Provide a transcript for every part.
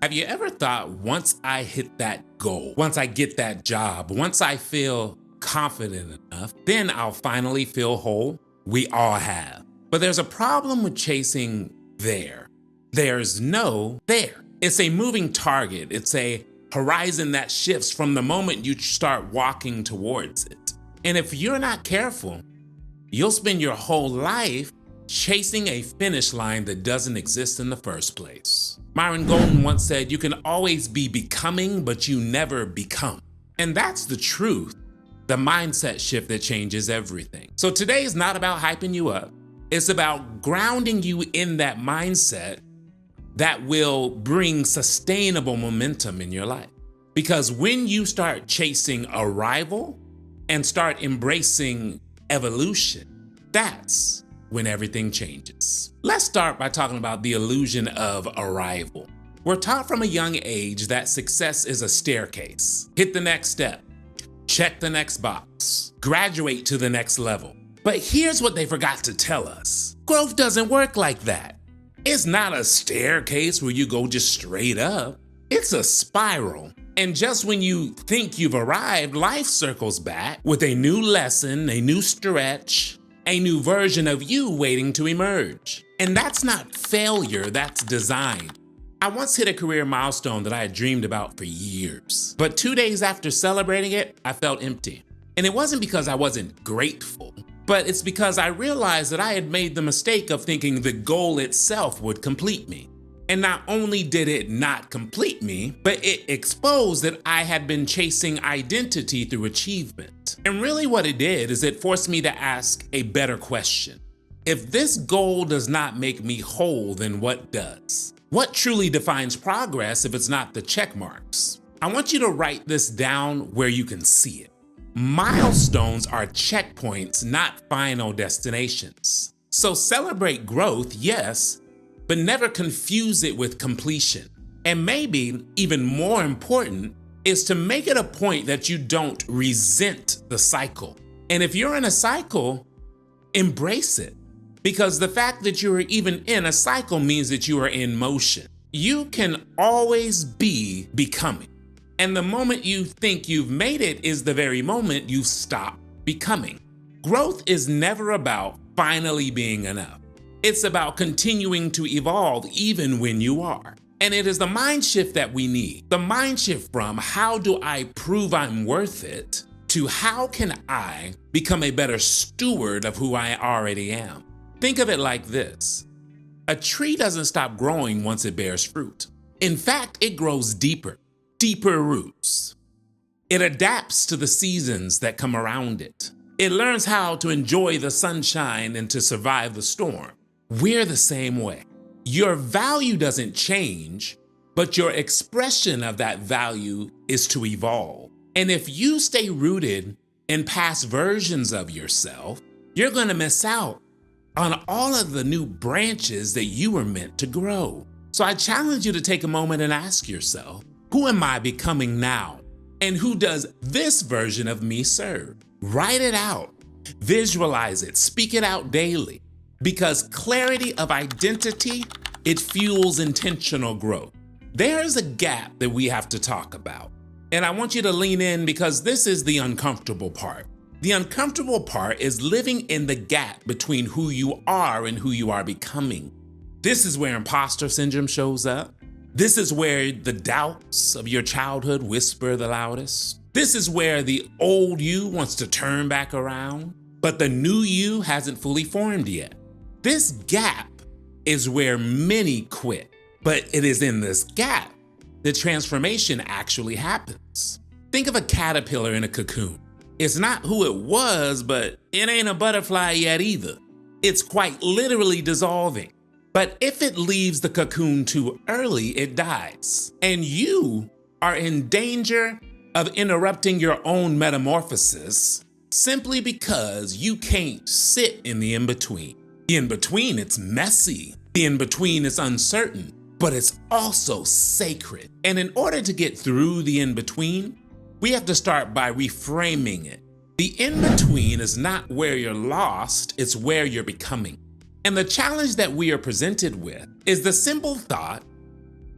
Have you ever thought, once I hit that goal, once I get that job, once I feel confident enough, then I'll finally feel whole? We all have. But there's a problem with chasing there. There's no there. It's a moving target. It's a horizon that shifts from the moment you start walking towards it. And if you're not careful, you'll spend your whole life chasing a finish line that doesn't exist in the first place. Myron Golden once said, you can always be becoming, but you never become. And that's the truth, the mindset shift that changes everything. So today is not about hyping you up. It's about grounding you in that mindset that will bring sustainable momentum in your life. Because when you start chasing arrival and start embracing evolution, that's when everything changes. Let's start by talking about the illusion of arrival. We're taught from a young age that success is a staircase. Hit the next step, check the next box, graduate to the next level. But here's what they forgot to tell us. Growth doesn't work like that. It's not a staircase where you go just straight up. It's a spiral. And just when you think you've arrived, life circles back with a new lesson, a new stretch, a new version of you waiting to emerge. And that's not failure, that's design. I once hit a career milestone that I had dreamed about for years. But 2 days after celebrating it, I felt empty. And it wasn't because I wasn't grateful, but it's because I realized that I had made the mistake of thinking the goal itself would complete me. And not only did it not complete me, but it exposed that I had been chasing identity through achievement. And really what it did is it forced me to ask a better question. If this goal does not make me whole, then what does? What truly defines progress if it's not the check marks? I want you to write this down where you can see it. Milestones are checkpoints, not final destinations. So celebrate growth, yes, but never confuse it with completion. And maybe even more important is to make it a point that you don't resent the cycle. And if you're in a cycle, embrace it. Because the fact that you are even in a cycle means that you are in motion. You can always be becoming. And the moment you think you've made it is the very moment you stop becoming. Growth is never about finally being enough. It's about continuing to evolve even when you are. And it is the mind shift that we need. The mind shift from how do I prove I'm worth it to how can I become a better steward of who I already am. Think of it like this. A tree doesn't stop growing once it bears fruit. In fact, it grows deeper roots. It adapts to the seasons that come around it. It learns how to enjoy the sunshine and to survive the storm. We're the same way. Your value doesn't change, but your expression of that value is to evolve. And if you stay rooted in past versions of yourself, you're going to miss out on all of the new branches that you were meant to grow. So I challenge you to take a moment and ask yourself, who am I becoming now? And who does this version of me serve? Write it out, visualize it, speak it out daily. Because clarity of identity, it fuels intentional growth. There's a gap that we have to talk about. And I want you to lean in because this is the uncomfortable part. The uncomfortable part is living in the gap between who you are and who you are becoming. This is where imposter syndrome shows up. This is where the doubts of your childhood whisper the loudest. This is where the old you wants to turn back around, but the new you hasn't fully formed yet. This gap is where many quit, but it is in this gap that transformation actually happens. Think of a caterpillar in a cocoon. It's not who it was, but it ain't a butterfly yet either. It's quite literally dissolving. But if it leaves the cocoon too early, it dies. And you are in danger of interrupting your own metamorphosis simply because you can't sit in the in-between. The in-between, it's messy. The in-between is uncertain, but it's also sacred. And in order to get through the in-between, we have to start by reframing it. The in-between is not where you're lost, it's where you're becoming. And the challenge that we are presented with is the simple thought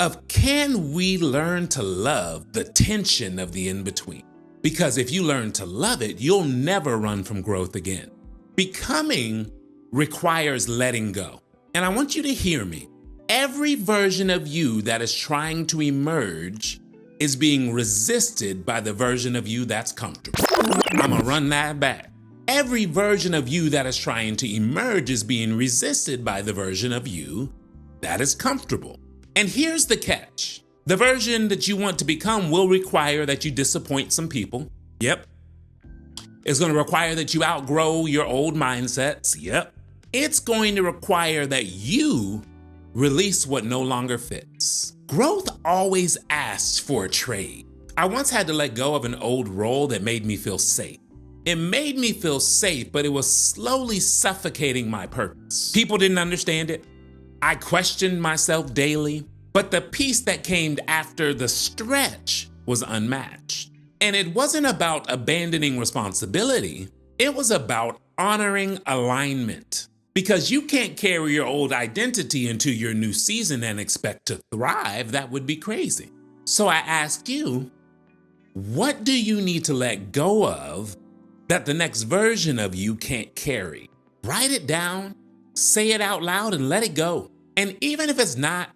of can we learn to love the tension of the in-between? Because if you learn to love it, you'll never run from growth again. Becoming requires letting go. And I want you to hear me. Every version of you that is trying to emerge is being resisted by the version of you that's comfortable. I'm gonna run that back. Every version of you that is trying to emerge is being resisted by the version of you that is comfortable. And here's the catch. The version that you want to become will require that you disappoint some people. Yep. It's going to require that you outgrow your old mindsets. Yep. It's going to require that you release what no longer fits. Growth always asks for a trade. I once had to let go of an old role that made me feel safe. It made me feel safe, but it was slowly suffocating my purpose. People didn't understand it. I questioned myself daily, but the peace that came after the stretch was unmatched. And it wasn't about abandoning responsibility. It was about honoring alignment. Because you can't carry your old identity into your new season and expect to thrive. That would be crazy. So I ask you, what do you need to let go of that the next version of you can't carry? Write it down, say it out loud, and let it go. And even if it's not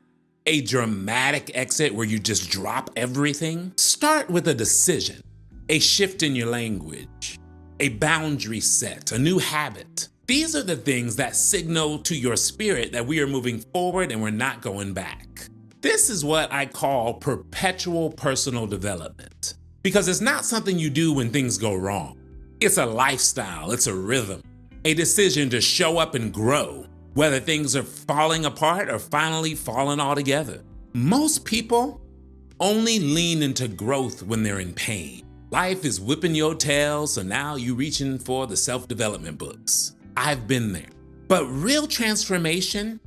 a dramatic exit where you just drop everything, start with a decision, a shift in your language, a boundary set, a new habit. These are the things that signal to your spirit that we are moving forward and we're not going back. This is what I call perpetual personal development, because it's not something you do when things go wrong. It's a lifestyle, it's a rhythm, a decision to show up and grow, whether things are falling apart or finally falling altogether. Most people only lean into growth when they're in pain. Life is whipping your tail, so now you're reaching for the self-development books. I've been there. But real transformation,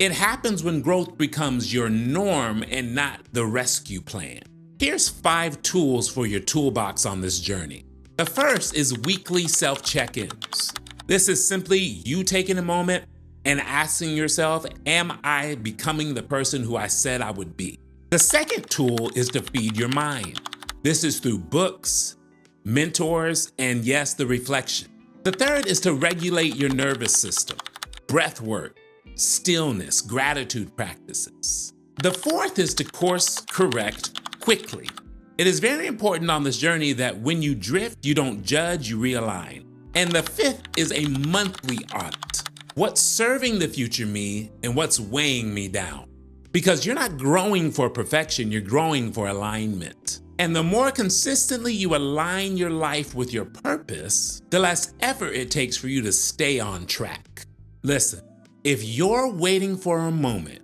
it happens when growth becomes your norm and not the rescue plan. Here's 5 tools for your toolbox on this journey. The first is weekly self-check-ins. This is simply you taking a moment and asking yourself, am I becoming the person who I said I would be? The second tool is to feed your mind. This is through books, mentors, and yes, the reflection. The third is to regulate your nervous system, breath work, stillness, gratitude practices. The fourth is to course correct quickly. It is very important on this journey that when you drift, you don't judge, you realign. And the fifth is a monthly audit. What's serving the future me and what's weighing me down? Because you're not growing for perfection, you're growing for alignment. And the more consistently you align your life with your purpose, the less effort it takes for you to stay on track. Listen, if you're waiting for a moment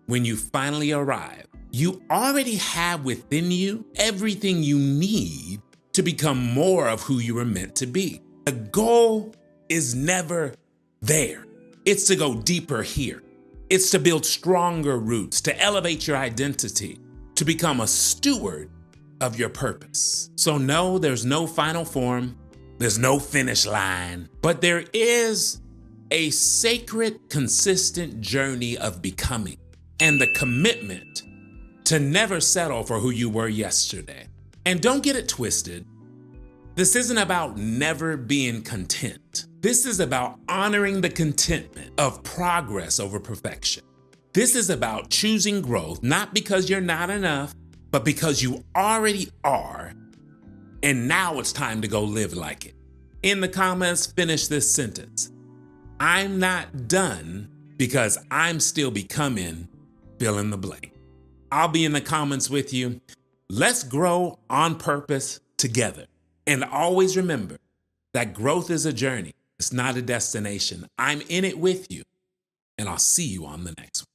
when you finally arrive, you already have within you everything you need to become more of who you were meant to be. The goal is never there. It's to go deeper here. It's to build stronger roots, to elevate your identity, to become a steward of your purpose. So no, there's no final form, there's no finish line, but there is a sacred, consistent journey of becoming and the commitment to never settle for who you were yesterday. And don't get it twisted. This isn't about never being content. This is about honoring the contentment of progress over perfection. This is about choosing growth, not because you're not enough, but because you already are, and now it's time to go live like it. In the comments, finish this sentence. I'm not done because I'm still becoming, fill in the blank. I'll be in the comments with you. Let's grow on purpose together. And always remember that growth is a journey. It's not a destination. I'm in it with you, and I'll see you on the next one.